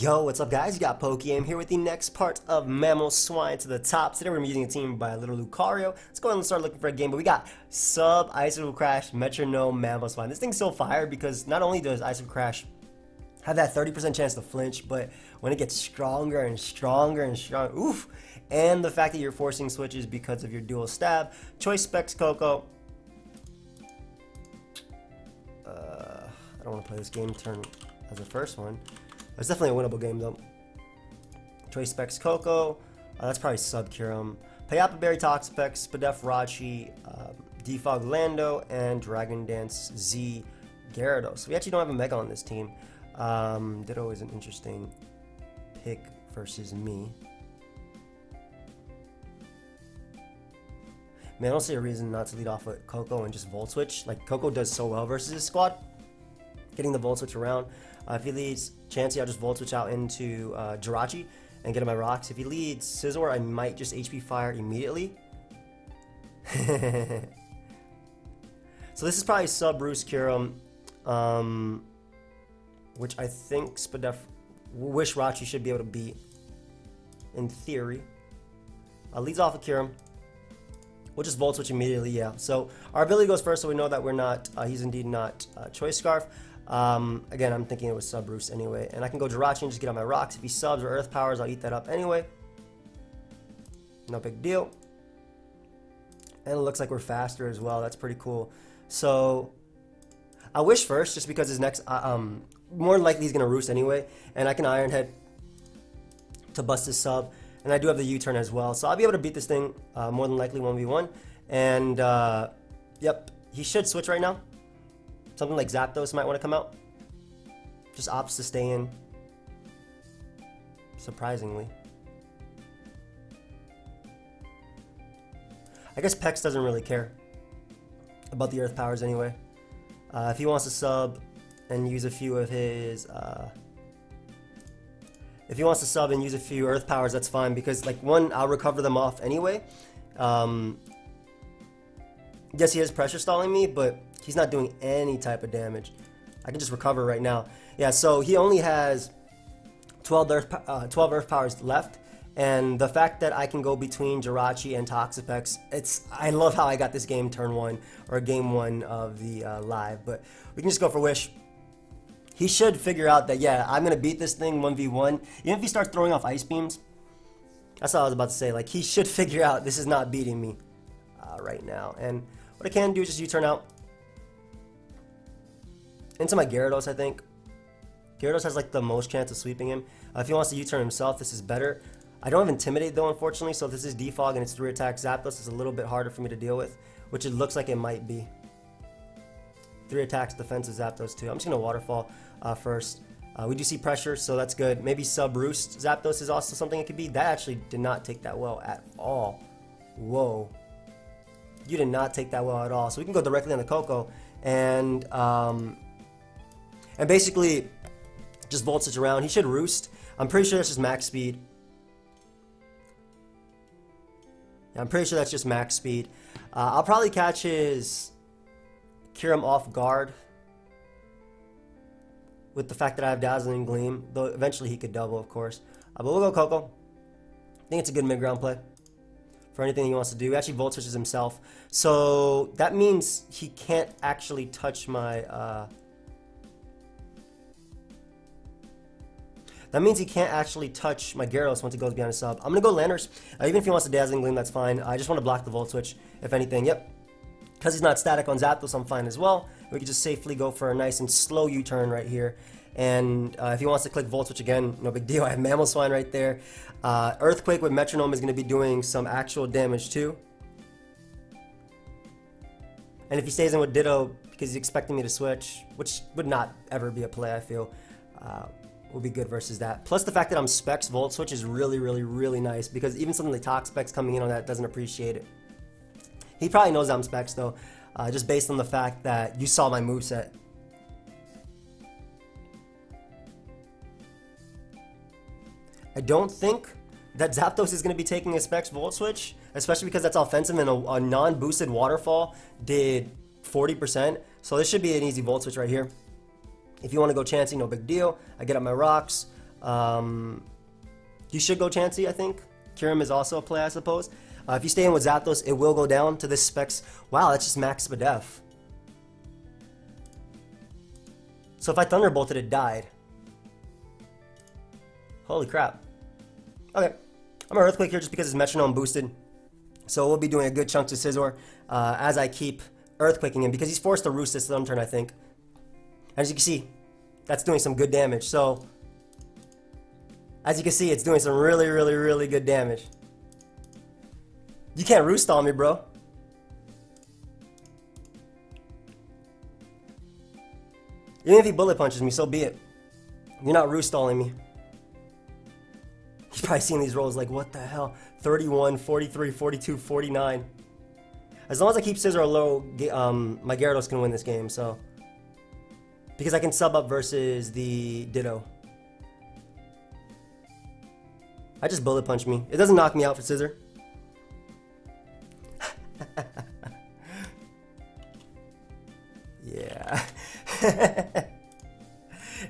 Yo, what's up guys? You got PokeaimMD here with the next part of Mamoswine to the top. Today we're going to be using a team by Little Lucario. Let's go ahead and start looking for a game, but we got Sub, Icicle Crash, Metronome, Mamoswine. This thing's so fire because not only does Icicle Crash have that 30% chance to flinch, but when it gets stronger and stronger and stronger, oof! And the fact that you're forcing switches because of your dual stab. Choice Specs Coco. I don't want to play this game turn as the first one. It's definitely a winnable game though. Choice Specs Coco. That's probably Sub Kyurem. Payapa Berry Toxapex, Spadef Rachi, Defog Lando, and Dragon Dance Z Gyarados. We actually don't have a Mega on this team. Ditto is an interesting pick versus me. Man, I don't see a reason not to lead off with Coco and just Volt Switch. Like, Coco does so well versus his squad. Getting the Volt Switch around. If he leads Chansey, I'll just Volt Switch out into Jirachi and get him my rocks. If he leads Scizor, I might just HP Fire immediately. So this is probably Sub Roost Kyurem, which I think Spadef Wish Rachi should be able to beat, in theory. Leads off of Kyurem. We'll just Volt Switch immediately, yeah. So our ability goes first, so we know that we're not, he's indeed not Choice Scarf. Again, I'm thinking it was Sub Roost anyway. And I can go Jirachi and just get on my rocks. If he subs or Earth Powers, I'll eat that up anyway. No big deal. And it looks like we're faster as well. That's pretty cool. So I wish first, just because his next, more than likely he's going to Roost anyway. And I can Iron Head to bust his sub. And I do have the U-turn as well. So I'll be able to beat this thing more than likely 1v1. And, yep, he should switch right now. Something like Zapdos might want to come out. Just opts to stay in. Surprisingly. I guess Pex doesn't really care about the Earth Powers anyway. If he wants to sub and use a few of his... if he wants to sub and use a few Earth Powers, that's fine. Because, like, one, I'll recover them off anyway. Yes, he is pressure stalling me, but he's not doing any type of damage. I can just recover right now. Yeah, so he only has 12 Earth Powers left, and the fact that I can go between Jirachi and Toxapex, I love how I got this game turn 1, or game 1 of the live, but we can just go for Wish. He should figure out that, yeah, I'm going to beat this thing 1v1, even if he starts throwing off Ice Beams. That's all I was about to say. Like, he should figure out this is not beating me right now. And what I can do is just U-turn out into my Gyarados, I think. Gyarados has like the most chance of sweeping him. If he wants to U-turn himself, this is better. I don't have Intimidate though, unfortunately, so if this is Defog and it's 3 attacks, Zapdos is a little bit harder for me to deal with, which it looks like it might be. 3 attacks, defensive Zapdos too. I'm just going to Waterfall first. We do see pressure, so that's good. Maybe Sub Roost Zapdos is also something it could be. That actually did not take that well at all. Whoa. You did not take that well at all. So we can go directly on the Coco and basically just Volt Switch around. He should Roost. I'm pretty sure that's just max speed. Yeah, I'm pretty sure that's just max speed. I'll probably catch his Kyurem off guard with the fact that I have Dazzling Gleam, though eventually he could double, of course. But we'll go Coco. I think it's a good mid-ground play for anything he wants to do. He actually Volt Switches himself. So that means he can't actually touch my... that means he can't actually touch my Gyarados once he goes beyond his sub. I'm going to go Landers. Even if he wants to Dazzling Gleam, that's fine. I just want to block the Volt Switch, if anything. Yep. Because he's not static on Zapdos, I'm fine as well. We can just safely go for a nice and slow U-turn right here. And if he wants to click Volt Switch again, no big deal. I have Mamoswine right there. Earthquake with Metronome is going to be doing some actual damage too. And if he stays in with Ditto, because he's expecting me to switch, which would not ever be a play, I feel, will be good versus that. Plus the fact that I'm Specs Volt Switch is really, really, really nice, because even something like Toxapex coming in on that doesn't appreciate it. He probably knows I'm Specs though, just based on the fact that you saw my moveset. I don't think that Zapdos is going to be taking a Specs Volt Switch, especially because that's offensive and a non-boosted Waterfall did 40%. So this should be an easy Volt Switch right here. If you want to go Chansey, no big deal. I get up my rocks. You should go Chansey, I think. Kyurem is also a play, I suppose. If you stay in with Zapdos, it will go down to this specs. Wow, that's just max Spadef. So if I Thunderbolted, it died. Holy crap. Okay. I'm gonna Earthquake here just because it's Metronome boosted. So we'll be doing a good chunk to Scizor as I keep Earthquaking him because he's forced to Roost this turn, I think. As you can see, that's doing some good damage. So, as you can see, it's doing some really, really, really good damage. You can't Roost on me, bro. Even if he Bullet Punches me, so be it. You're not Roost stalling me. You've probably seen these rolls like, what the hell? 31, 43, 42, 49. As long as I keep Scizor low, my Gyarados can win this game, so. Because I can sub up versus the Ditto. I just Bullet Punch me. It doesn't knock me out for Scizor. Yeah.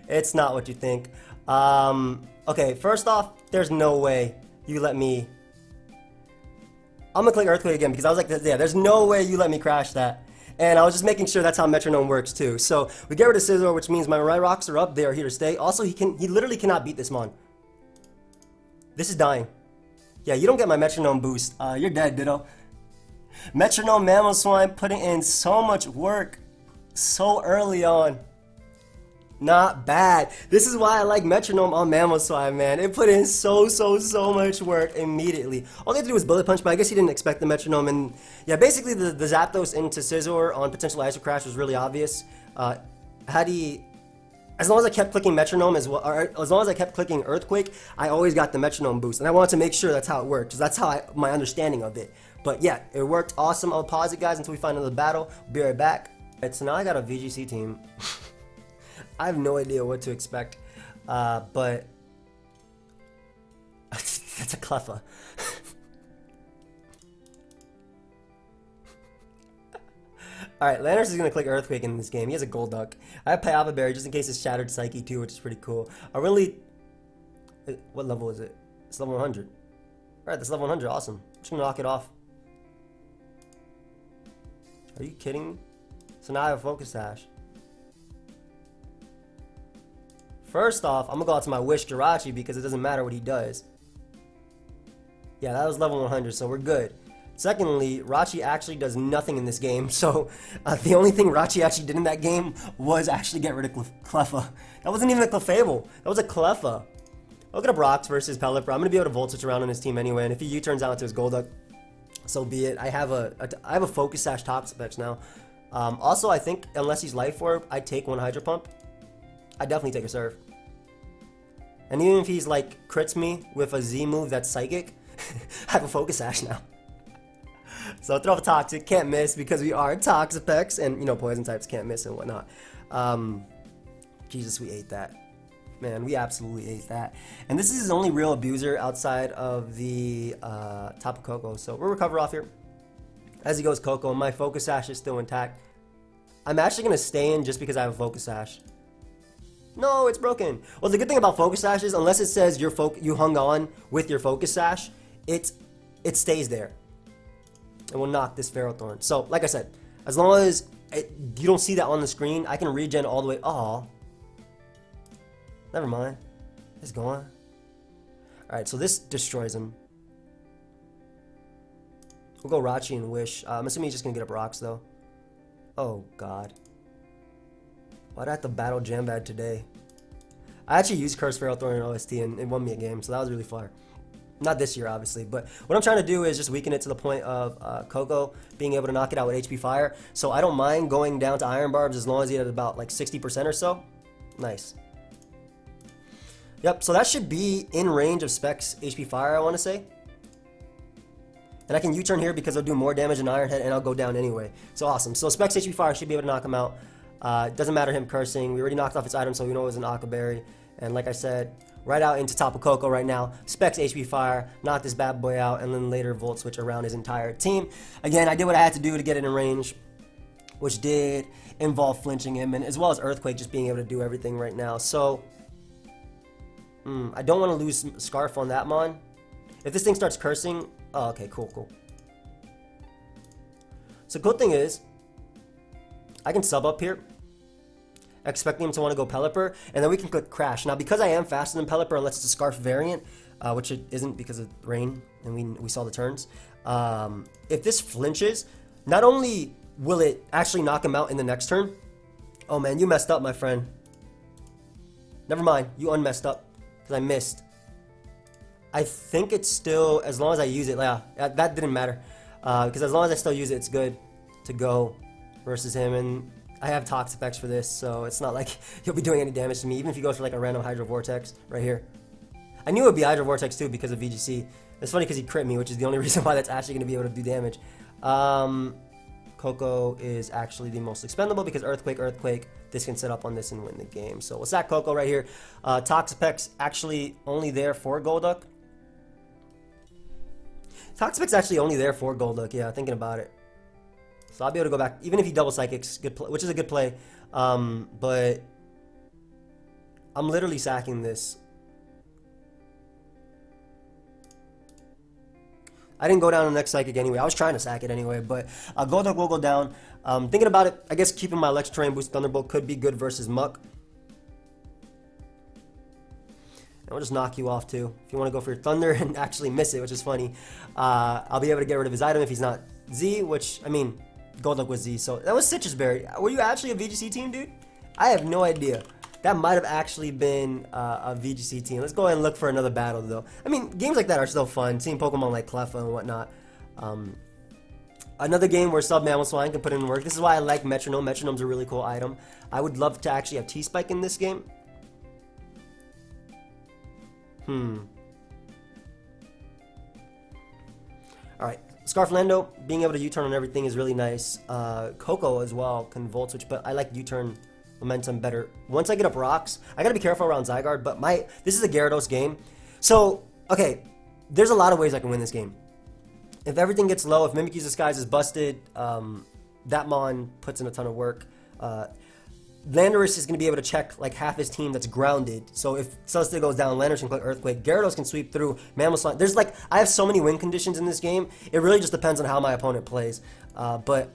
It's not what you think. Okay, first off, there's no way you let me... I'm gonna click Earthquake again because I was like, yeah, there's no way you let me crash that. And I was just making sure that's how Metronome works too. So we get rid of Scizor, which means my right rocks are up. They are here to stay. Also, he literally cannot beat this Mon. This is dying. Yeah, you don't get my Metronome boost. You're dead, Ditto. Metronome Mamoswine putting in so much work so early on. Not bad. This is why I like Metronome on Mamoswine, man. It put in so much work immediately. All they had to do was Bullet Punch, but I guess he didn't expect the Metronome. And yeah, basically the Zapdos into Scizor on potential Iso Crash was really obvious. As long as I kept clicking Metronome as well, or as long as I kept clicking Earthquake, I always got the Metronome boost. And I wanted to make sure that's how it worked, because that's how my understanding of it. But yeah, it worked awesome. I'll pause it, guys, until we find another battle. Be right back. Alright, so now I got a VGC team. I have no idea what to expect, but that's a Cleffa. Alright, Landers is going to click Earthquake in this game. He has a Golduck. I have Payaba Berry just in case it's Shattered Psyche too, which is pretty cool. What level is it? It's level 100. Alright, that's level 100. Awesome. I'm just going to knock it off. Are you kidding me? So now I have Focus Sash. First off, I'm going to go out to my Wish Jirachi because it doesn't matter what he does. Yeah, that was level 100, so we're good. Secondly, Rachi actually does nothing in this game, so the only thing Rachi actually did in that game was actually get rid of Cleffa. That wasn't even a Clefable. That was a Cleffa. Look at a Brox versus Pelipper. I'm going to be able to Volt Switch around on his team anyway, and if he U-turns out into his Golduck, so be it. I have a Focus Sash top specs now. Also, I think unless he's Life Orb, I'd take one Hydro Pump. I'd definitely take a Surf. And even if he's like crits me with a Z move that's Psychic, I have a Focus Sash now. So throw off a Toxic, can't miss because we are Toxapex, and you know Poison types can't miss and whatnot. Jesus, we ate that. Man, we absolutely ate that. And this is his only real abuser outside of the Tapu Koko. So we'll recover off here. As he goes Koko, my Focus Sash is still intact. I'm actually going to stay in just because I have a Focus Sash. No, it's broken. Well, the good thing about Focus Sash is unless it says you hung on with your Focus Sash, it stays there. And will knock this Ferrothorn. So, like I said, as long as you don't see that on the screen, I can regen all the way. Aw. Never mind. It's gone. Alright, so this destroys him. We'll go Rachi and Wish. I'm assuming he's just going to get up rocks, though. Oh, God. Why'd I have to battle Jambad today? I actually used Curse Ferrothorn in OST and it won me a game, so that was really fun. Not this year, obviously, but what I'm trying to do is just weaken it to the point of Koko being able to knock it out with HP Fire. So I don't mind going down to Iron Barbs as long as he had about like 60% or so. Nice. Yep, so that should be in range of Specs HP Fire, I want to say. And I can U-turn here because I'll do more damage than Iron Head and I'll go down anyway. So awesome. So Specs HP Fire should be able to knock him out. Doesn't matter him cursing. We already knocked off his item, so we know it was an Aqua Berry. And like I said, right out into Tapu Koko right now. Specs HP Fire, knock this bad boy out, and then later Volt Switch around his entire team. Again, I did what I had to do to get it in range, which did involve flinching him, and as well as Earthquake just being able to do everything right now. So, I don't want to lose Scarf on that Mon. If this thing starts cursing... Oh, okay, cool, cool. So cool thing is, I can sub up here, expecting him to want to go Pelipper, and then we can click Crash. Now, because I am faster than Pelipper, unless it's a Scarf variant, which it isn't because of rain, and we saw the turns. If this flinches, not only will it actually knock him out in the next turn... Oh man, you messed up, my friend. Never mind, you unmessed up, because I missed. I think it's still, as long as I use it, yeah, that didn't matter. Because as long as I still use it, it's good to go versus him. And I have Toxapex for this, so it's not like he'll be doing any damage to me, even if he goes for like a random Hydro Vortex right here. I knew it would be Hydro Vortex too because of VGC. It's funny because he crit me, which is the only reason why that's actually going to be able to do damage. Coco is actually the most expendable because Earthquake, this can set up on this and win the game. So we'll sack Coco right here. Toxapex actually only there for Golduck. Toxapex's actually only there for Golduck, yeah, thinking about it. So I'll be able to go back, even if he double Psychics, good play, which is a good play. But I'm literally sacking this. I didn't go down on the next Psychic anyway. I was trying to sack it anyway, but Golduck will go down. Thinking about it, I guess keeping my Electric Terrain Boost Thunderbolt could be good versus Muck. And we'll just knock you off too. If you want to go for your Thunder and actually miss it, which is funny. I'll be able to get rid of his item if he's not Z, which, I mean, Golduck was Z. So that was Citrus Berry. Were you actually a VGC team, dude? I have no idea. That might have actually been a VGC team. Let's go ahead and look for another battle, though. I mean, games like that are still fun. Seeing Pokemon like Cleffa and whatnot. Another game where Sub Mamoswine can put in work. This is why I like Metronome. Metronome's a really cool item. I would love to actually have T-Spike in this game. Alright, Scarflando, being able to U-turn on everything is really nice. Coco as well can Volt Switch, but I like U-turn momentum better. Once I get up rocks, I gotta be careful around Zygarde, but this is a Gyarados game. So, okay, there's a lot of ways I can win this game. If everything gets low, if Mimikyu's Disguise is busted, that Mon puts in a ton of work. Landorus is going to be able to check like half his team that's grounded. So if Celestia goes down, Landorus can click Earthquake. Gyarados can sweep through. Mamoswine. There's like, I have so many win conditions in this game. It really just depends on how my opponent plays. But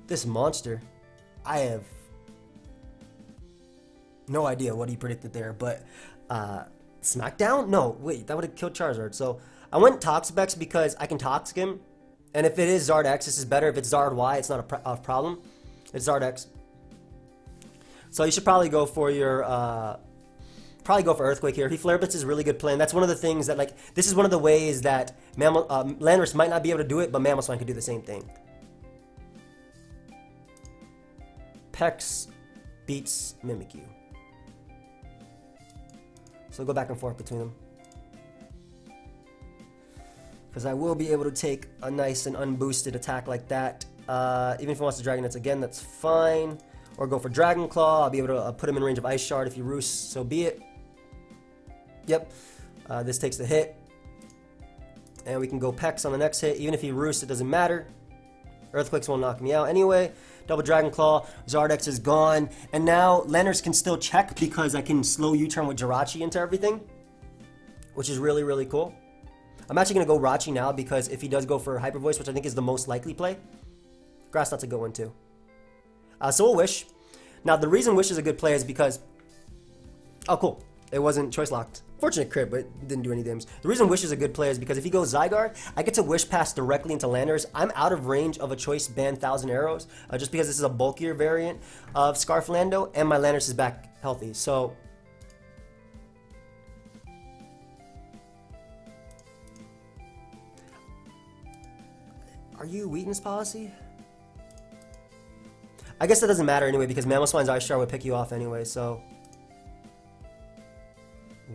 this monster, I have no idea what he predicted there. But Smackdown? No, wait, that would have killed Charizard. So I went Toxapex because I can Toxic him. And if it is Zard X, this is better. If it's Zard Y, it's not a problem. It's Zard X. So you should probably go for your, Earthquake here. He Flare Blitz is a really good play, and that's one of the things that, like, this is one of the ways that Landorus might not be able to do it, but Mamoswine could do the same thing. Pex beats Mimikyu. So go back and forth between them. Because I will be able to take a nice and unboosted attack like that. Even if he wants to Dragon Dance again, that's fine. Or go for Dragon Claw. I'll be able to put him in range of Ice Shard. If he roosts, so be it. Yep. This takes the hit. And we can go Pex on the next hit. Even if he roosts, it doesn't matter. Earthquakes won't knock me out anyway. Double Dragon Claw. Zardex is gone. And now Landorus can still check because I can slow U-turn with Jirachi into everything. Which is really, really cool. I'm actually going to go Rachi now because if he does go for Hyper Voice, which I think is the most likely play, Grass Knot's a good one too. So we'll Wish. Now the reason Wish is a good play is because... Oh cool, it wasn't Choice Locked. Fortunate crit, but it didn't do any damage. The reason Wish is a good play is because if he goes Zygarde, I get to Wish Pass directly into Landorus. I'm out of range of a Choice Band 1000 Arrows, just because this is a bulkier variant of Scarflando, and my Landorus is back healthy. So... Are you Wheaton's policy? I guess that doesn't matter anyway because Mamoswine's Ice Shard would pick you off anyway, so...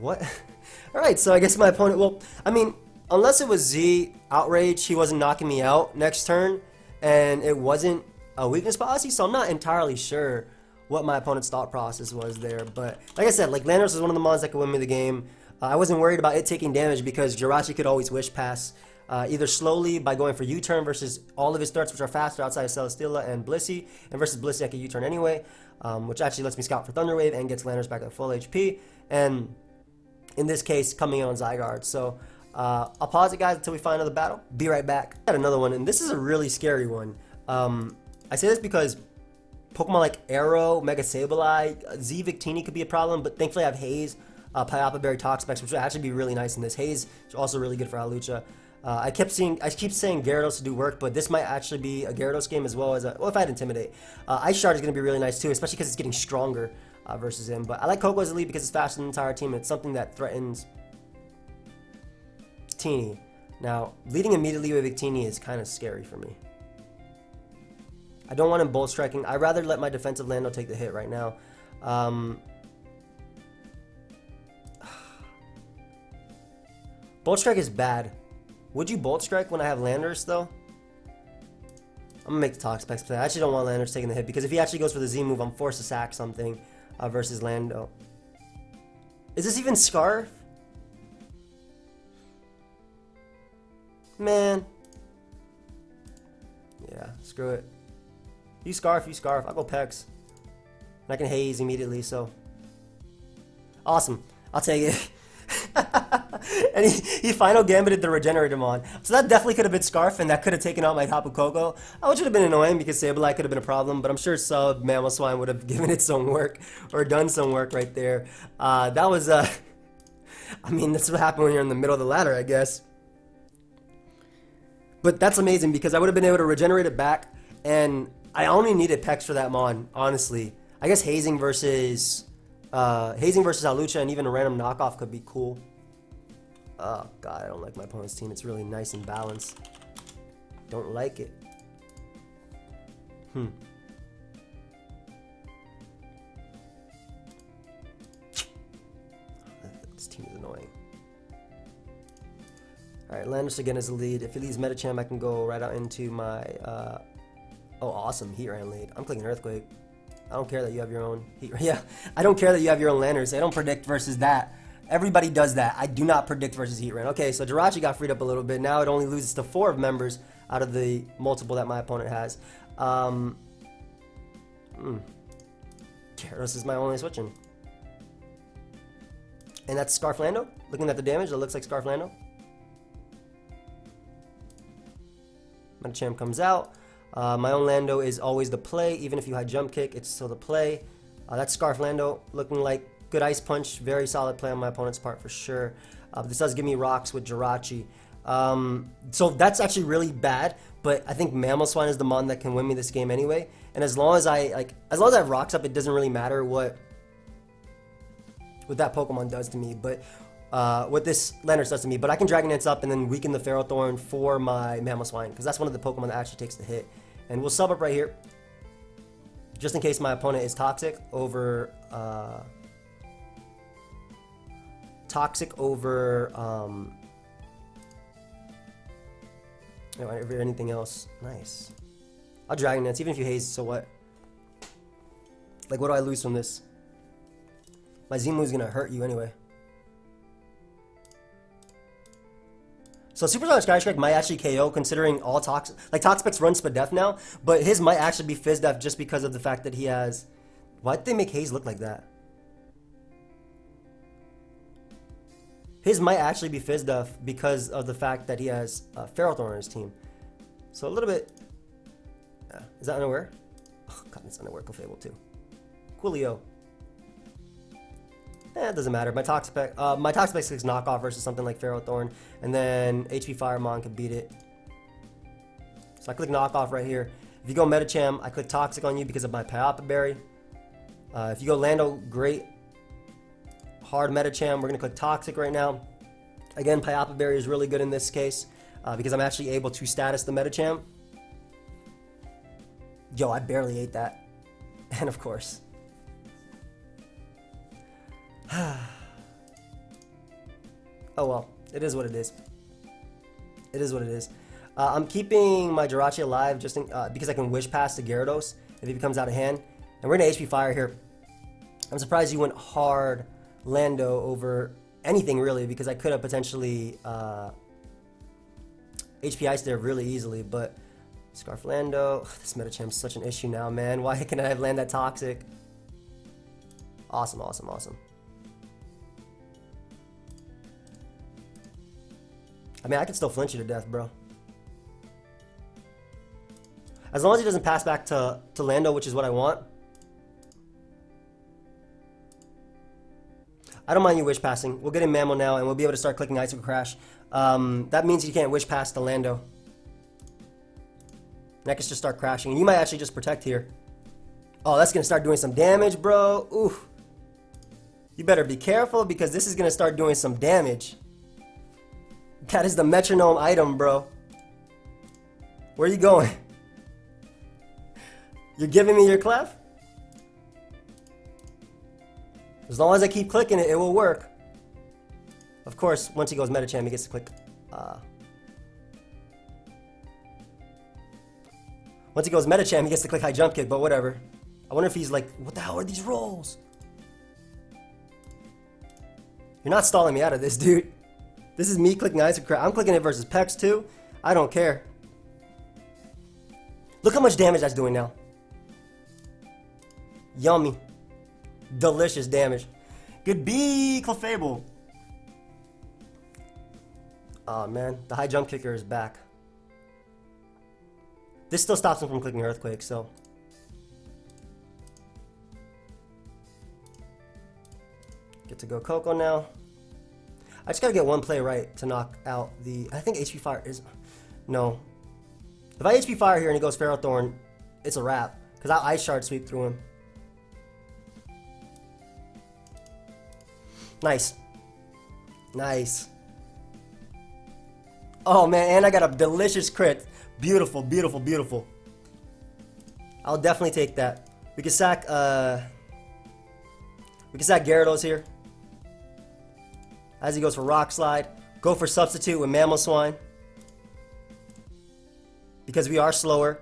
What? Alright, so I guess my opponent... Well, I mean, unless it was Z Outrage, he wasn't knocking me out next turn, and it wasn't a weakness policy, so I'm not entirely sure what my opponent's thought process was there. But, like I said, like Landorus is one of the mons that could win me the game. I wasn't worried about it taking damage because Jirachi could always Wish Pass. Either slowly by going for U-turn versus all of his threats which are faster outside of Celesteela and Blissey, and versus Blissey I can U-turn anyway. which actually lets me scout for Thunder Wave and gets Landers back at full HP. And in this case, coming in on Zygarde. So I'll pause it, guys, until we find another battle. Be right back. I got another one, and this is a really scary one. I say this because Pokemon like Arrow, Mega Sableye, Z Victini could be a problem, but thankfully I have Haze, Payapa Berry, Toxapex, which would actually be really nice in this. Haze is also really good for Hawlucha. I keep saying Gyarados to do work, but this might actually be a Gyarados game as well as well, if I had Intimidate. Ice Shard is going to be really nice too, especially because it's getting stronger versus him. But I like Koko as a lead because it's faster than the entire team, and it's something that threatens Victini. Now, leading immediately with Victini is kind of scary for me. I don't want him Bolt Striking. I'd rather let my defensive Lando take the hit right now. Bolt Strike is bad. Would you Bolt Strike when I have Landers, though? I'm going to make the Toxapex play. I actually don't want Landers taking the hit, because if he actually goes for the Z move, I'm forced to sack something versus Lando. Is this even Scarf? Man. Yeah, screw it. You Scarf, I'll go Pex. And I can Haze immediately, so. Awesome. I'll take it. And he final gambited the Regeneratormon. So that definitely could have been Scarf, and that could have taken out my Tapu Koko. Which would have been annoying because Sableye could have been a problem, but I'm sure Sub Mamoswine would have given it some work, or done some work right there. That was, I mean, that's what happened when you're in the middle of the ladder, I guess. But that's amazing, because I would have been able to regenerate it back, and I only needed Pex for that Mon, honestly. I guess hazing versus Hawlucha and even a random knockoff could be cool. Oh god, I don't like my opponent's team. It's really nice and balanced. Don't like it. This team is annoying. Alright, Landers again is the lead. If he leaves Medicham, I can go right out into my oh, awesome. Heat Ran lead. I'm clicking Earthquake. I don't care that you have your own Heat. Yeah, I don't care that you have your own Landers. I don't predict versus that. Everybody does that. I do not predict versus Heat Ran. Okay, so Jirachi got freed up a little bit. Now it only loses to 4 members out of the multiple that my opponent has. Gyarados is my only switching. And that's Scarflando. Looking at the damage, it looks like Scarflando. Medicham comes out. My own Lando is always the play. Even if you had Jump Kick, it's still the play. That's Scarflando looking like good Ice Punch. Very solid play on my opponent's part for sure. This does give me rocks with Jirachi. So that's actually really bad, but I think Mamoswine is the mon that can win me this game anyway. And as long as I have rocks up, it doesn't really matter what that Pokemon does to me, but what this Landers does to me. But I can Dragon Dance up and then weaken the Ferrothorn for my Mamoswine, because that's one of the Pokemon that actually takes the hit. And we'll sub up right here, just in case my opponent is toxic over anything else. Nice. I'll Dragon Dance, even if you haze, so what? Like, what do I lose from this? My Z move's gonna hurt you anyway. So Supersonic Sky Strike might actually KO, considering all Toxapex runs Spadef now, but his might actually be Fizdef just because of the fact that he has. Why did they make Haze look like that? His might actually be Fizdef because of the fact that he has Ferrothorn on his team. So a little bit. Is that unaware? Oh god, it's unaware Clefable too. Coolio. It doesn't matter. My Toxapex is knockoff versus something like Ferrothorn, and then HP Firemon could beat it. So I click knockoff right here. If you go Medicham, I click Toxic on you because of my Payapa Berry. If you go Lando, great. Hard Medicham, we're gonna click Toxic right now. Again, Payapa Berry is really good in this case because I'm actually able to status the Medicham. Yo, I barely ate that. And of course. Oh well, it is what it is. It is what it is. I'm keeping my Jirachi alive just because I can Wish Pass to Gyarados if he becomes out of hand. And we're gonna HP Fire here. I'm surprised you went hard Lando over anything really, because I could have potentially HP Ice there really easily, but Scarf Lando. This Medicham's such an issue now, man. Why can I have land that Toxic? Awesome, awesome, awesome. I mean, I can still flinch you to death, bro. As long as he doesn't pass back to Lando, which is what I want. I don't mind you wish passing. We'll get in Mamo now, and we'll be able to start clicking Icicle Crash. That means you can't wish pass to Lando. And I can just start crashing. And you might actually just protect here. Oh, that's going to start doing some damage, bro. Oof. You better be careful because this is going to start doing some damage. That is the metronome item, bro. Where are you going? You're giving me your clef? As long as I keep clicking it, it will work. Of course, once he goes Metacham, he gets to click. Once he goes Metacham, he gets to click High Jump Kick, but whatever. I wonder if he's like, what the hell are these rolls? You're not stalling me out of this, dude. This is me clicking Icicle Crash. I'm clicking it versus Pex too. I don't care. Look how much damage that's doing now. Yummy. Delicious damage. Good B, Clefable. Oh man, the High Jump Kicker is back. This still stops him from clicking Earthquake, so. Get to go Coco now. I just gotta get one play right to knock out the. I think HP Fire is. No. If I HP Fire here and he goes Feral Thorn, it's a wrap. Because I'll Ice Shard sweep through him. Nice. Nice. Oh man, and I got a delicious crit. Beautiful, beautiful, beautiful. I'll definitely take that. We can sack Gyarados here. As he goes for Rock Slide. Go for Substitute with Mamoswine. Because we are slower.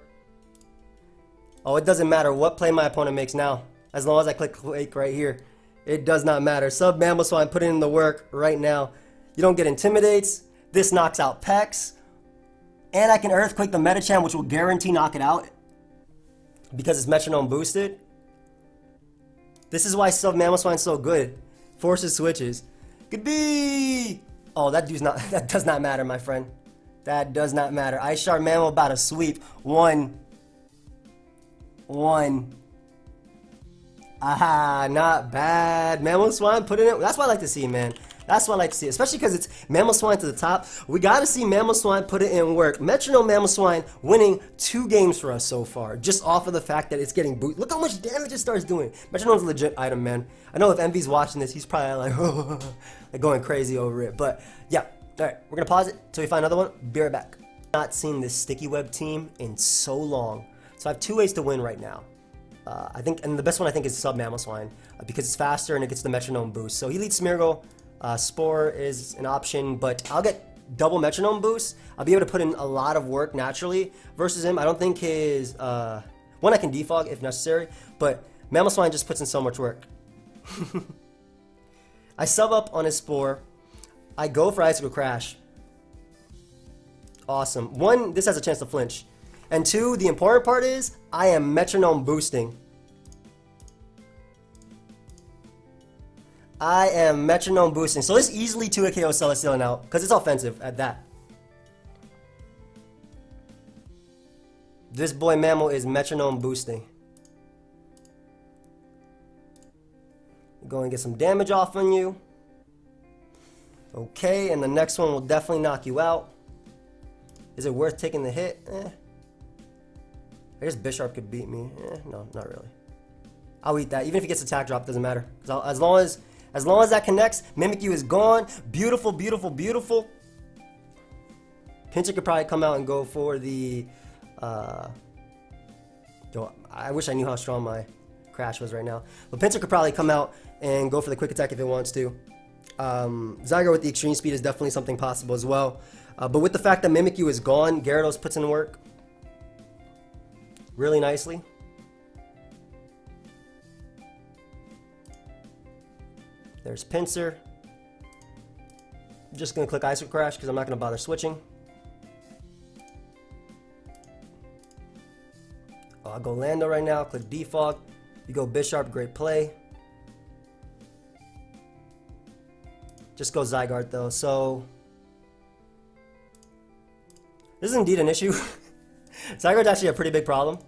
Oh, it doesn't matter what play my opponent makes now. As long as I click Quake right here. It does not matter. Sub Mamoswine, put in the work right now. You don't get Intimidates. This knocks out Pex. And I can Earthquake the Metacham, which will guarantee knock it out. Because it's Metronome boosted. This is why Sub Mamoswine's so good. Forces switches. Good B! Oh, that does not matter, my friend. That does not matter. Ice Shard Mamo about to sweep. One. Aha, not bad. Mamoswine put in it. That's what I like to see, man. That's what I like to see, especially because it's Mamoswine to the top. We got to see Mamoswine put it in work. Metronome Mamoswine winning 2 games for us so far, just off of the fact that it's getting boosted. Look how much damage it starts doing. Metronome's a legit item, man. I know if Envy's watching this, he's probably like, like going crazy over it. But yeah, all right, we're going to pause it until we find another one. Be right back. Not seen this Sticky Web team in so long. So I have 2 ways to win right now. I think, and the best one I think is Sub Mamoswine because it's faster and it gets the Metronome boost. So he leads Smeargle. Spore is an option, but I'll get double Metronome boost. I'll be able to put in a lot of work naturally versus him. I don't think his one I can defog if necessary, but Mamoswine just puts in so much work. I sub up on his Spore. I go for Icicle Crash. Awesome. 1, this has a chance to flinch. And 2, the important part is I am Metronome boosting. I am Metronome boosting. So this easily 2 KO Celesteela now, because it's offensive at that. This boy Mamo is Metronome boosting. Go and get some damage off on you. Okay, and the next one will definitely knock you out. Is it worth taking the hit? I guess Bisharp could beat me. No, not really. I'll eat that. Even if he gets attack drop, doesn't matter. As long as that connects, Mimikyu is gone. Beautiful, beautiful, beautiful. Pinsir could probably come out and go for the... I wish I knew how strong my Crash was right now. But Pinsir could probably come out and go for the quick attack if it wants to. Zygarde with the extreme speed is definitely something possible as well. But with the fact that Mimikyu is gone, Gyarados puts in work really nicely. There's Pinsir. I'm just going to click Icicle Crash because I'm not going to bother switching. I'll go Lando right now, click Defog. You go Bisharp, great play. Just go Zygarde though. So this is indeed an issue. Zygarde's actually a pretty big problem,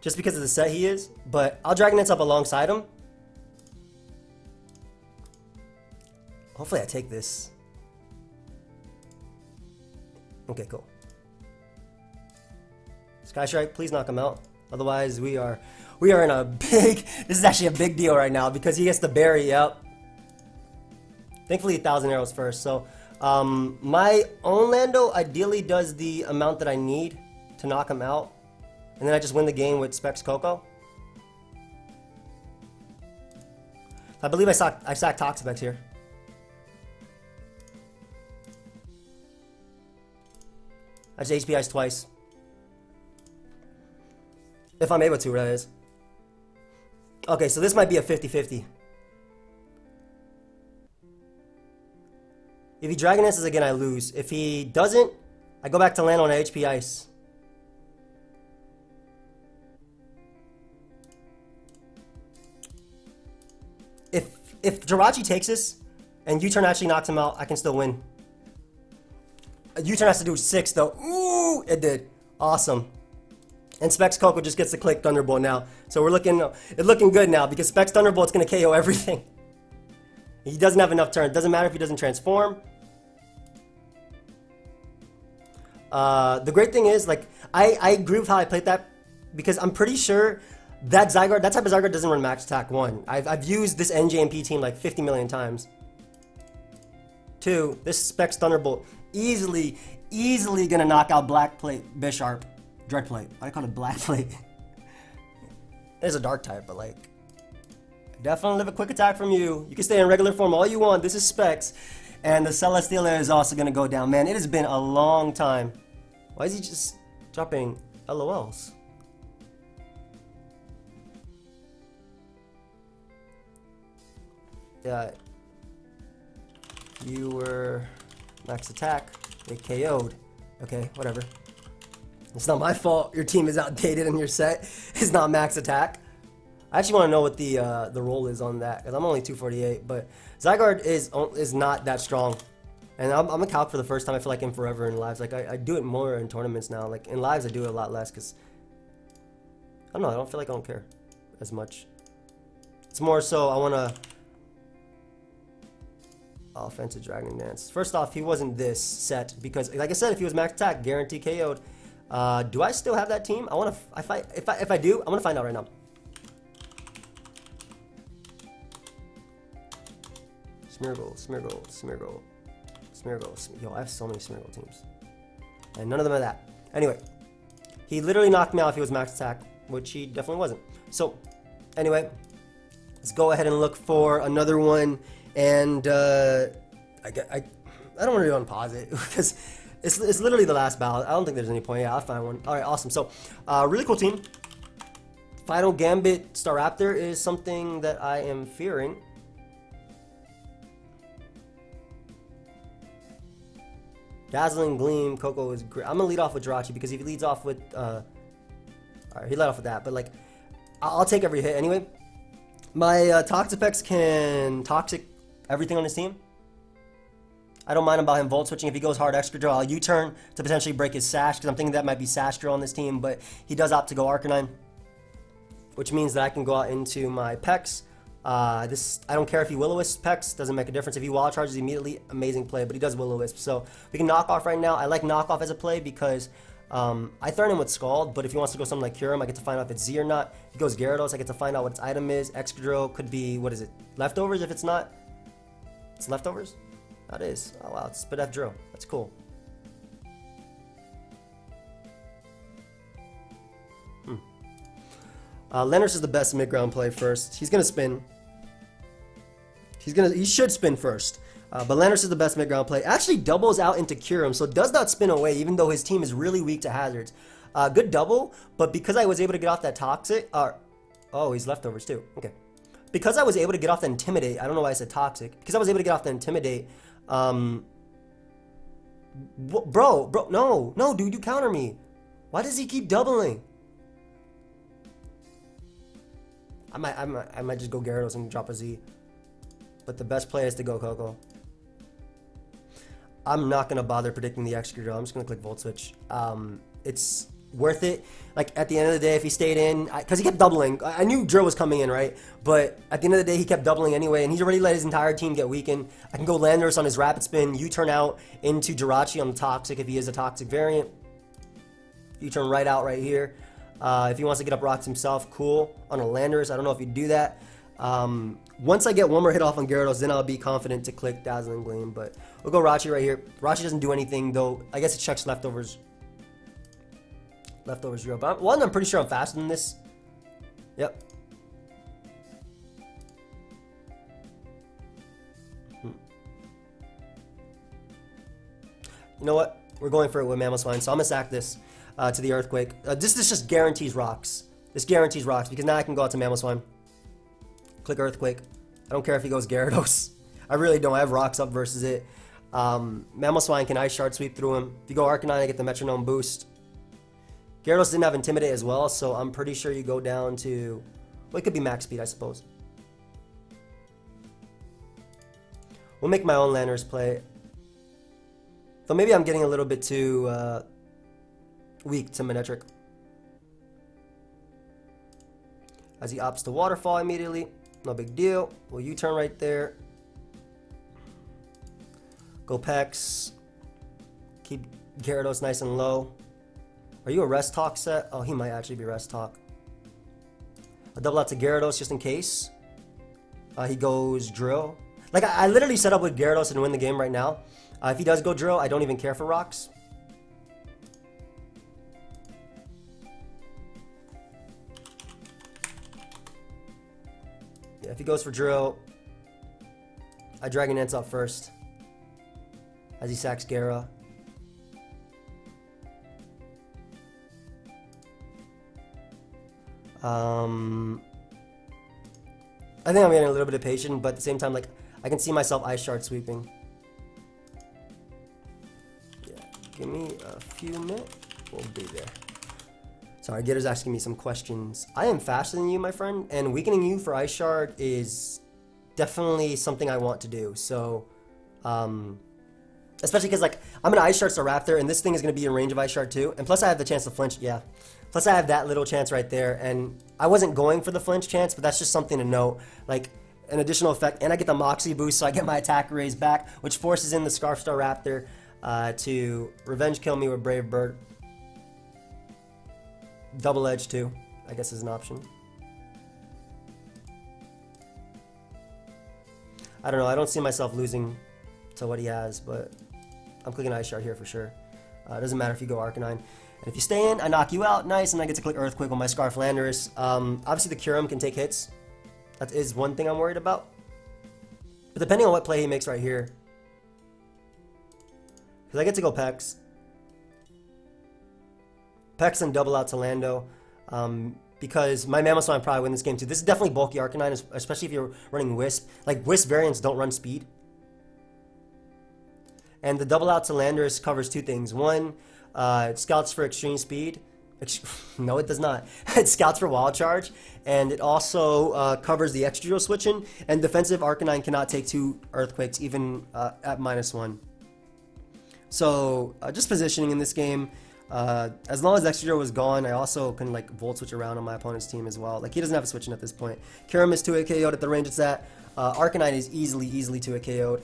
just because of the set he is. But I'll Dragon Dance up alongside him. Hopefully I take this. Okay, cool. Sky Strike, please knock him out. Otherwise, we are in a big. This is actually a big deal right now because he gets the berry. Yep. Thankfully, 1,000 arrows first. So, my own Lando ideally does the amount that I need to knock him out, and then I just win the game with Specs Coco. I believe I sacked Toxapex here. I just HP Ice twice. If I'm able to, that is. Okay, so this might be a 50-50. If he Dragon Dances again, I lose. If he doesn't, I go back to land on HP Ice. If Jirachi takes this, and U-turn actually knocks him out, I can still win. U-turn has to do 6 though. Ooh, it did. Awesome. And Specs Coco just gets to click Thunderbolt now. So we're looking good now because Specs Thunderbolt's gonna KO everything. He doesn't have enough turns. Doesn't matter if he doesn't transform. The great thing is, like, I agree with how I played that because I'm pretty sure that type of Zygarde doesn't run max attack 1. I've used this NJMP team like 50 million times. 2, this Specs Thunderbolt easily gonna knock out Black Plate Bisharp. Dread Plate. I call it Black Plate. It is a dark type, but like, definitely live a quick attack from you. You can stay in regular form all you want. This is Specs. And the Celesteela is also gonna go down. Man, it has been a long time. Why is he just dropping LOLs? Yeah. You were max attack. They KO'd. Okay, whatever. It's not my fault. Your team is outdated and your set is not max attack. I actually want to know what the roll is on that because I'm only 248. But Zygarde is not that strong, and I'm a calc for the first time I feel like in forever in lives. Like I do it more in tournaments now. Like in lives I do it a lot less because I don't know. I don't feel like I don't care as much. It's more so I want to offensive Dragon Dance. First off, he wasn't this set because, like I said, if he was max attack, guaranteed KO'd. Do I still have that team? I want to. If I do, I'm gonna find out right now. Smeargle. Yo, I have so many Smeargle teams, and none of them are that. Anyway, he literally knocked me out if he was max attack, which he definitely wasn't. So, anyway, let's go ahead and look for another one. And I don't want to do unpause it because it's literally the last battle. I don't think there's any point. Yeah, I'll find one. All right, awesome. So, really cool team. Final Gambit Staraptor is something that I am fearing. Dazzling Gleam, Coco is great. I'm gonna lead off with Jirachi because if he leads off with, all right, he led off with that. But like, I'll take every hit anyway. My Toxapex can toxic everything on his team. I don't mind about him Volt Switching. If he goes hard Excadrill, I'll U-turn to potentially break his Sash because I'm thinking that might be Sash Drill on this team, but he does opt to go Arcanine, which means that I can go out into my Pex. I don't care if he Will-O-Wisp Pex, doesn't make a difference. If he Wild Charges immediately, amazing play, but he does Will-O-Wisp. So we can knock off right now. I like knock off as a play because I threaten him with Scald, but if he wants to go something like Cure Him, I get to find out if it's Z or not. If he goes Gyarados, I get to find out what its item is. Excadrill could be, what is it, Leftovers if it's not? It's Leftovers? That is. Oh wow, it's Spit F Drill. That's cool. Lenners is the best mid-ground play first. He's gonna spin. He should spin first. But Lenners is the best mid-ground play. Actually doubles out into Cure Him, so does not spin away, even though his team is really weak to hazards. Good double, but because I was able to get off that Toxic, oh, he's Leftovers too. Okay. Because I was able to get off the Intimidate, I don't know why I said Toxic. Because I was able to get off the Intimidate, bro, no, dude, you counter me. Why does he keep doubling? I might just go Gyarados and drop a Z. but the best play is to go Coco. I'm not going to bother predicting the extra drill. I'm just going to click Volt Switch. It's worth it. Like, at the end of the day, if he stayed in, because he kept doubling. I knew drill was coming in, right? But at the end of the day, he kept doubling anyway, and he's already let his entire team get weakened. I can go Landorus on his Rapid Spin, U-turn out into Jirachi on the Toxic if he is a Toxic variant. U-turn right out right here. If he wants to get up rocks himself, cool. On a Landorus, I don't know if he'd do that. Once I get one more hit off on Gyarados, then I'll be confident to click Dazzling Gleam, but we'll go Rachi right here. Rachi doesn't do anything, though. I guess it checks leftovers. Leftovers real. But I'm pretty sure I'm faster than this. Yep. You know what? We're going for it with Mamoswine, so I'm going to sack this to the Earthquake. This just guarantees rocks. This guarantees rocks, because now I can go out to Mamoswine. Click Earthquake. I don't care if he goes Gyarados. I really don't. I have rocks up versus it. Mamoswine can Ice Shard sweep through him. If you go Arcanine, I get the Metronome boost. Gyarados didn't have Intimidate as well, so I'm pretty sure you go down to... Well, it could be max speed, I suppose. We'll make my own Landorus play. Though maybe I'm getting a little bit too weak to Manectric. As he opts to Waterfall immediately. No big deal. Well, U-turn right there. Go Pex. Keep Gyarados nice and low. Are you a Rest Talk set? Oh, he might actually be Rest Talk. A double out to Gyarados just in case. He goes Drill. Like, I literally set up with Gyarados and win the game right now. If he does go Drill, I don't even care for rocks. Yeah, if he goes for Drill, I Dragon Dance up first. As he sacks Gyara. I think I'm getting a little bit impatient, but at the same time, like, I can see myself Ice Shard sweeping. Yeah, give me a few minutes. We'll be there. Sorry, Gitter's asking me some questions. I am faster than you, my friend, and weakening you for Ice Shard is definitely something I want to do. So, especially because, like, I'm going to Ice Shard Staraptor, and this thing is going to be in range of Ice Shard too. And plus, I have the chance to flinch. Yeah. Plus, I have that little chance right there. And I wasn't going for the flinch chance, but that's just something to note. Like, an additional effect. And I get the Moxie boost, so I get my attack raised back, which forces in the Scarf Staraptor to revenge kill me with Brave Bird. Double Edge too, I guess, is an option. I don't know. I don't see myself losing to what he has, but I'm clicking Ice Shard here for sure. It doesn't matter if you go Arcanine. And if you stay in, I knock you out. Nice, and I get to click Earthquake with my Scarf Landorus. Obviously, the Kyurem can take hits. That is one thing I'm worried about. But depending on what play he makes right here, because I get to go Pex. Pex and double out to Lando. Because my Mamoswine probably win this game too. This is definitely bulky Arcanine, especially if you're running Wisp. Like, Wisp variants don't run speed. And the double out to Landorus covers two things. One, it scouts for extreme speed. No, it does not. It scouts for Wild Charge. And it also covers the extra drill switching. And defensive Arcanine cannot take 2 Earthquakes, even at -1. So, just positioning in this game. As long as extra drill was gone, I also can, like, Volt Switch around on my opponent's team as well. Like, he doesn't have a switching at this point. Kyurem is 2-hit KO'd at the range it's at. Arcanine is easily 2-hit KO'd.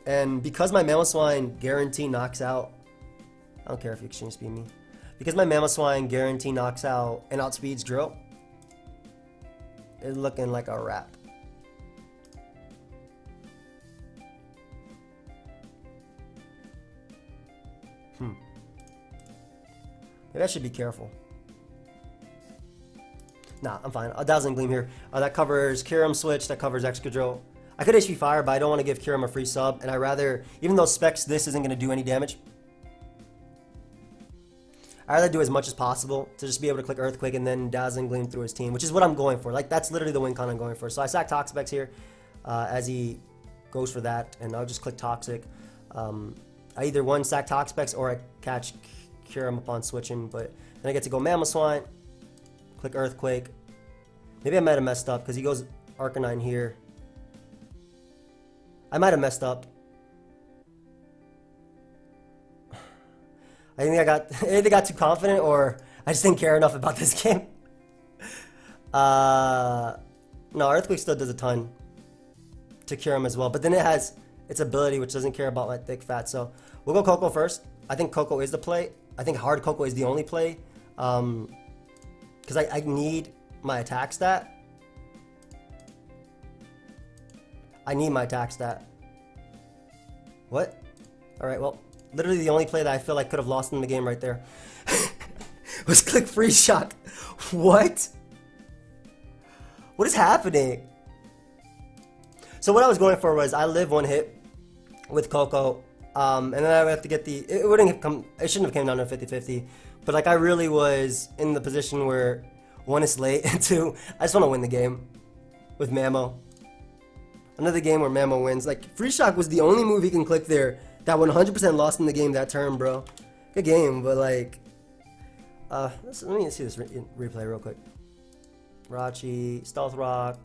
And because my Mamoswine guarantee knocks out... I don't care if you exchange speed me. Because my Mamoswine guarantee knocks out and outspeeds Drill, it's looking like a wrap. Maybe I should be careful. Nah, I'm fine. A Dazzling Gleam here. That covers Kyurem switch, that covers Extra Drill. I could HP Fire, but I don't want to give Kyurem a free sub, and I rather, even though specs this isn't going to do any damage, I rather do as much as possible to just be able to click Earthquake and then Dazzling Gleam through his team, which is what I'm going for. Like, that's literally the win con I'm going for. So I sack Toxapex here as he goes for that, and I'll just click Toxic. I either one sack Toxapex or I catch Kyurem upon switching, but then I get to go Mamoswine, click Earthquake. Maybe I might have messed up because he goes Arcanine here. I might have messed up. I think I either got too confident or I just didn't care enough about this game. No, Earthquake still does a ton to cure him as well. But then it has its ability, which doesn't care about my thick fat. So we'll go Coco first. I think Coco is the play. I think hard Coco is the only play. Because I need my attack stat. I need my attack stat. What? Alright, well, literally the only play that I feel like could have lost in the game right there was click freeze shock. What? What is happening? So what I was going for was I live one hit with Coco, and then I would have to get the, it shouldn't have come down to 50-50, but like I really was in the position where one is late and two, I just want to win the game with Mamo. Another game where Mamo wins. Like freeze shock was the only move he can click there that 100% lost in the game that turn, bro. Good game, but like, let me see this replay real quick. Rachi, Stealth Rock,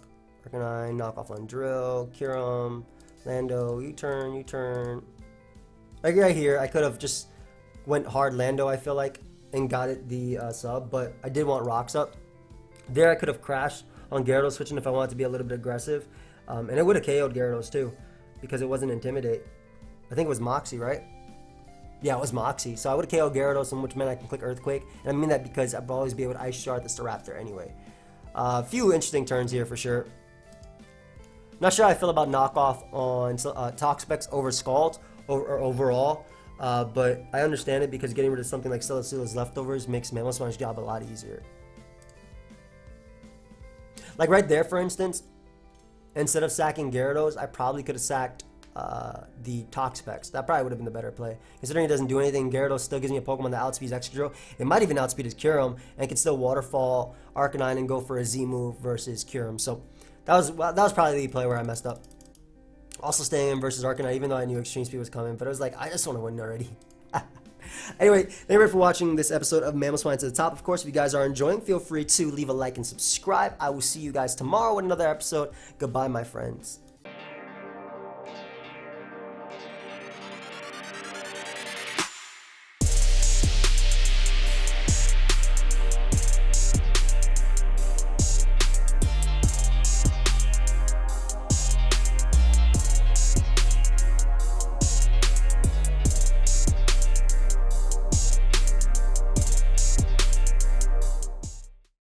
Arcanine, knock off on Drill, Kyurem, Lando, U-turn. Like right here, I could have just went hard Lando, I feel like, and got it the sub, but I did want rocks up. There I could have crashed on Gyarados switching if I wanted to be a little bit aggressive. And it would have KO'd Gyarados too, because it wasn't Intimidate. I think it was Moxie, right? Yeah, it was Moxie. So I would have KO'd Gyarados, which meant I can click Earthquake. And I mean that because I'd always be able to Ice Shard the Staraptor anyway. A few interesting turns here for sure. Not sure how I feel about knockoff on Toxapex over Scald overall. But I understand it because getting rid of something like Celesteela's leftovers makes Mamoswine's job a lot easier. Like right there, for instance, instead of sacking Gyarados, I probably could have sacked the Toxapex. That probably would have been the better play. Considering it doesn't do anything, Gyarados still gives me a Pokemon that outspeeds Excadrill. It might even outspeed his Kyurem, and can still Waterfall Arcanine and go for a Z move versus Kyurem. So that was probably the play where I messed up. Also staying in versus Arcanine, even though I knew Extreme Speed was coming, but it was like, I just want to win already. Anyway, thank you for watching this episode of Mamoswine to the Top. Of course, if you guys are enjoying, feel free to leave a like and subscribe. I will see you guys tomorrow with another episode. Goodbye, my friends.